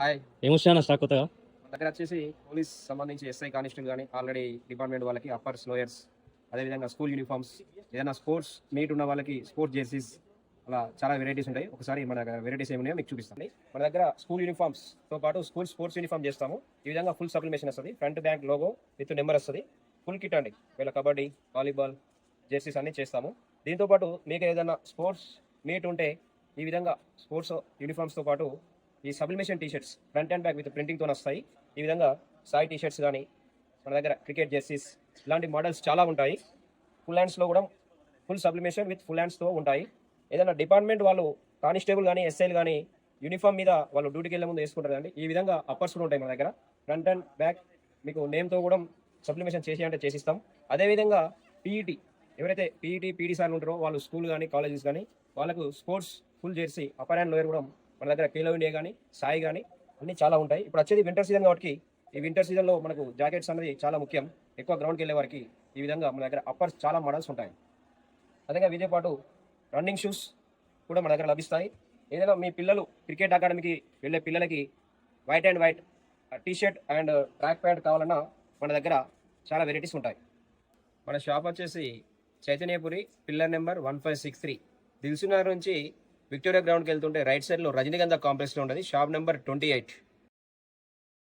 Hi. ఏమొచ్చినా stock కొత్తగా? మన దగ్గర వచ్చేసి పోలీస్ సంబంధించి ఎస్ఐ కానిస్టేబుల్ కానీ ఆల్రెడీ డిపార్ట్మెంట్ వాళ్ళకి అప్పర్స్ లోయర్స్, అదేవిధంగా స్కూల్ యూనిఫామ్స్, ఏదైనా స్పోర్ట్స్ మీట్ ఉన్న వాళ్ళకి స్పోర్ట్స్ జెర్సీస్, అలా చాలా వెరైటీస్ ఉంటాయి. ఒకసారి మన వెరైటీస్ ఏమున్నాయో మీకు చూపిస్తాను. మన దగ్గర స్కూల్ యూనిఫామ్స్తో పాటు స్కూల్ స్పోర్ట్స్ యూనిఫామ్ చేస్తాము. ఈ విధంగా ఫుల్ సప్లిమేషన్ వస్తుంది. Front back logo with number వస్తుంది. ఫుల్ కిట్ అండి. వీళ్ళ కబడ్డీ, వాలీబాల్, జెర్సీస్ అన్ని చేస్తాము. దీంతోపాటు మీకు ఏదైనా స్పోర్ట్స్ మీట్ ఉంటే ఈ విధంగా స్పోర్ట్స్ యూనిఫామ్స్తో పాటు ఈ sublimation t shirts front and back with ప్రింటింగ్తో వస్తాయి. ఈ విధంగా సాయి టీషర్ట్స్ కానీ మన దగ్గర క్రికెట్ జెర్సీస్ ఇలాంటి మోడల్స్ చాలా ఉంటాయి. ఫుల్ హ్యాండ్స్లో కూడా ఫుల్ సబ్లిమేషన్ విత్ ఫుల్ హ్యాండ్స్తో ఉంటాయి. ఏదైనా డిపార్ట్మెంట్ వాళ్ళు కానిస్టేబుల్ కానీ ఎస్ఐలు కానీ యూనిఫామ్ మీద వాళ్ళు డ్యూటీకి వెళ్ళే ముందు వేసుకుంటారు కదండి. ఈ విధంగా అప్పర్స్ కూడా ఉంటాయి మన దగ్గర. ఫ్రంట్ అండ్ బ్యాక్ మీకు నేమ్తో కూడా సబ్లిమేషన్ చేసి అంటే చేసిస్తాం. అదేవిధంగా పీఈటీ ఎవరైతే పీడీ సార్లు ఉంటారో వాళ్ళు స్కూల్ కానీ కాలేజెస్ కానీ వాళ్ళకు sports full Jersey upper and lower కూడా మన దగ్గర ఖేలో ఇండియా కానీ సాయి కానీ అన్నీ చాలా ఉంటాయి. ఇప్పుడు వచ్చేది వింటర్ సీజన్ కాబట్టి ఈ వింటర్ సీజన్లో మనకు జాకెట్స్ అనేది చాలా ముఖ్యం. ఎక్కువ గ్రౌండ్కి వెళ్ళే వారికి ఈ విధంగా మన దగ్గర అప్పర్స్ చాలా మోడల్స్ ఉంటాయి. అదేవిధంగా వీటితో పాటు రన్నింగ్ షూస్ కూడా మన దగ్గర లభిస్తాయి. ఏదైనా మీ పిల్లలు క్రికెట్ అకాడమీకి వెళ్ళే పిల్లలకి white and white t shirt and track pant కావాలన్నా మన దగ్గర చాలా వెరైటీస్ ఉంటాయి. మన షాప్ వచ్చేసి చైతన్యపురి పిల్లర్ నెంబర్ 1563 దిల్సునగర్ నుంచి విక్టోరియా గ్రౌండ్కి వెళ్తుంటే రైట్ సైడ్లో రజనీగంధ కాంప్లెక్స్లో ఉంటుంది. Shop number 28.